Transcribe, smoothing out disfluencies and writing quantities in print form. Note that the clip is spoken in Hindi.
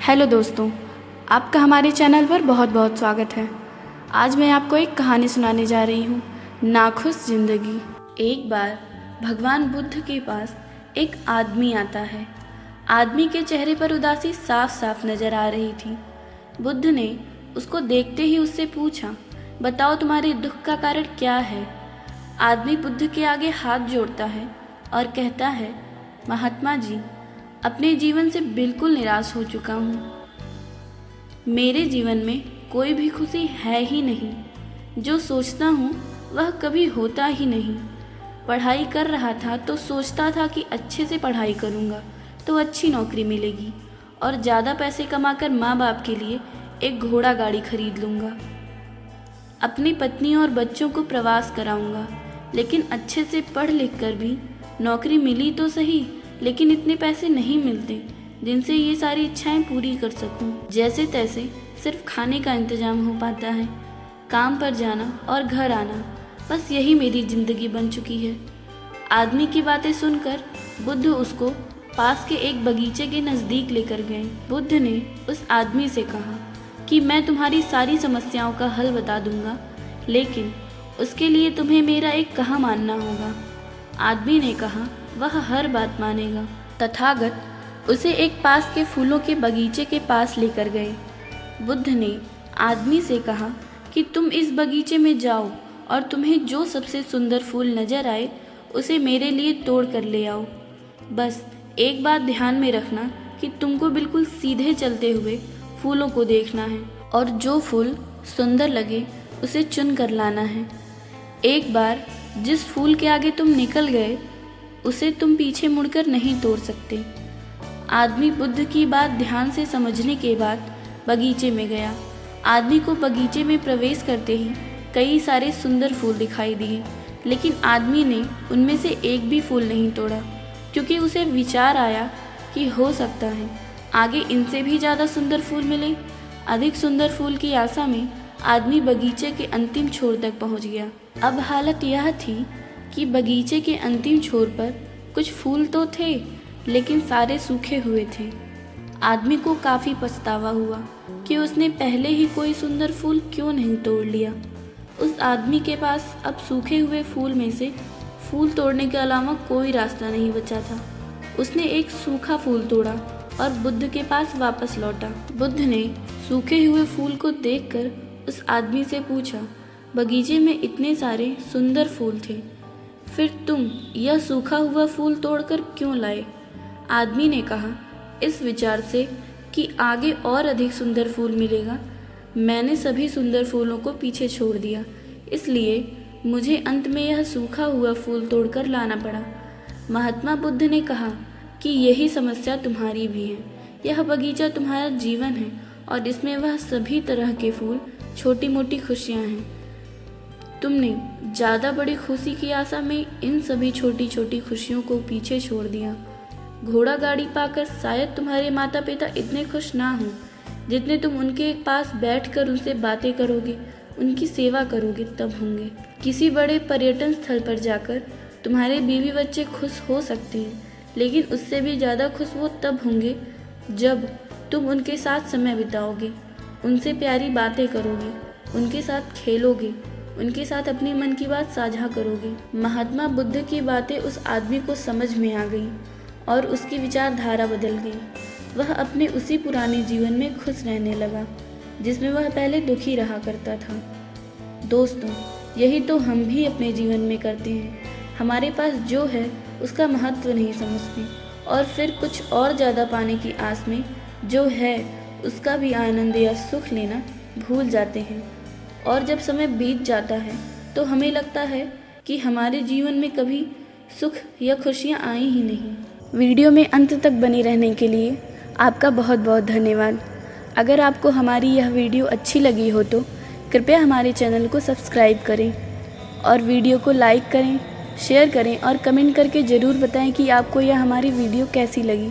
हेलो दोस्तों, आपका हमारे चैनल पर बहुत बहुत स्वागत है। आज मैं आपको एक कहानी सुनाने जा रही हूँ, नाखुश जिंदगी। एक बार भगवान बुद्ध के पास एक आदमी आता है। आदमी के चेहरे पर उदासी साफ साफ नजर आ रही थी। बुद्ध ने उसको देखते ही उससे पूछा, बताओ तुम्हारे दुख का कारण क्या है। आदमी बुद्ध के आगे हाथ जोड़ता है और कहता है, महात्मा जी, अपने जीवन से बिल्कुल निराश हो चुका हूँ। मेरे जीवन में कोई भी खुशी है ही नहीं। जो सोचता हूँ वह कभी होता ही नहीं। पढ़ाई कर रहा था तो सोचता था कि अच्छे से पढ़ाई करूँगा तो अच्छी नौकरी मिलेगी और ज़्यादा पैसे कमाकर माँ बाप के लिए एक घोड़ा गाड़ी खरीद लूँगा। अपनी पत्नी और बच्चों को प्रवास कराऊँगा, लेकिन अच्छे से पढ़ लिख कर भी नौकरी मिली तो सही, लेकिन इतने पैसे नहीं मिलते जिनसे ये सारी इच्छाएं पूरी कर सकूं। जैसे तैसे सिर्फ खाने का इंतजाम हो पाता है, काम पर जाना और घर आना, बस यही मेरी जिंदगी बन चुकी है। आदमी की बातें सुनकर बुद्ध उसको पास के एक बगीचे के नज़दीक लेकर गए। बुद्ध ने उस आदमी से कहा कि मैं तुम्हारी सारी समस्याओं का हल बता दूंगा, लेकिन उसके लिए तुम्हें मेरा एक कहा मानना होगा। आदमी ने कहा वह हर बात मानेगा। तथागत उसे एक पास के फूलों के बगीचे के पास लेकर गए। बुद्ध ने आदमी से कहा कि तुम इस बगीचे में जाओ और तुम्हें जो सबसे सुंदर फूल नजर आए उसे मेरे लिए तोड़ कर ले आओ। बस एक बात ध्यान में रखना कि तुमको बिल्कुल सीधे चलते हुए फूलों को देखना है और जो फूल सुंदर लगे उसे चुन कर लाना है। एक बार जिस फूल के आगे तुम निकल गए उसे तुम पीछे मुड़कर नहीं तोड़ सकते। आदमी बुद्ध की बात ध्यान से समझने के बाद बगीचे में गया। आदमी को बगीचे में प्रवेश करते ही कई सारे सुंदर फूल दिखाई दिए, लेकिन आदमी ने उनमें से एक भी फूल नहीं तोड़ा, क्योंकि उसे विचार आया कि हो सकता है आगे इनसे भी ज़्यादा सुंदर फूल मिले। अधिक सुंदर फूल की आशा में आदमी बगीचे के अंतिम छोर तक पहुंच गया। अब हालत यह थी कि बगीचे के अंतिम छोर पर कुछ फूल तो थे, लेकिन सारे सूखे हुए थे। आदमी को काफ़ी पछतावा हुआ कि उसने पहले ही कोई सुंदर फूल क्यों नहीं तोड़ लिया। उस आदमी के पास अब सूखे हुए फूल में से फूल तोड़ने के अलावा कोई रास्ता नहीं बचा था। उसने एक सूखा फूल तोड़ा और बुद्ध के पास वापस लौटा। बुद्ध ने सूखे हुए फूल को देखकर उस आदमी से पूछा, बगीचे में इतने सारे सुंदर फूल थे, फिर तुम यह सूखा हुआ फूल तोड़कर क्यों लाए? आदमी ने कहा, इस विचार से कि आगे और अधिक सुंदर फूल मिलेगा, मैंने सभी सुंदर फूलों को पीछे छोड़ दिया, इसलिए मुझे अंत में यह सूखा हुआ फूल तोड़कर लाना पड़ा। महात्मा बुद्ध ने कहा कि यही समस्या तुम्हारी भी है। यह बगीचा तुम्हारा जीवन है और इसमें वह सभी तरह के फूल, छोटी मोटी खुशियाँ हैं। तुमने ज़्यादा बड़ी खुशी की आशा में इन सभी छोटी छोटी खुशियों को पीछे छोड़ दिया। घोड़ा गाड़ी पाकर शायद तुम्हारे माता पिता इतने खुश ना हों जितने तुम उनके पास बैठकर उनसे बातें करोगे, उनकी सेवा करोगे तब होंगे। किसी बड़े पर्यटन स्थल पर जाकर तुम्हारे बीवी बच्चे खुश हो सकते हैं, लेकिन उससे भी ज़्यादा खुश वो तब होंगे जब तुम उनके साथ समय बिताओगे, उनसे प्यारी बातें करोगे, उनके साथ खेलोगे, उनके साथ अपनी मन की बात साझा करोगे। महात्मा बुद्ध की बातें उस आदमी को समझ में आ गई और उसकी विचारधारा बदल गई। वह अपने उसी पुराने जीवन में खुश रहने लगा जिसमें वह पहले दुखी रहा करता था। दोस्तों, यही तो हम भी अपने जीवन में करते हैं। हमारे पास जो है उसका महत्व नहीं समझते और फिर कुछ और ज़्यादा पाने की आस में जो है उसका भी आनंद या सुख लेना भूल जाते हैं। और जब समय बीत जाता है तो हमें लगता है कि हमारे जीवन में कभी सुख या खुशियाँ आई ही नहीं। वीडियो में अंत तक बने रहने के लिए आपका बहुत बहुत धन्यवाद। अगर आपको हमारी यह वीडियो अच्छी लगी हो तो कृपया हमारे चैनल को सब्सक्राइब करें और वीडियो को लाइक करें, शेयर करें और कमेंट करके ज़रूर बताएं कि आपको यह हमारी वीडियो कैसी लगी।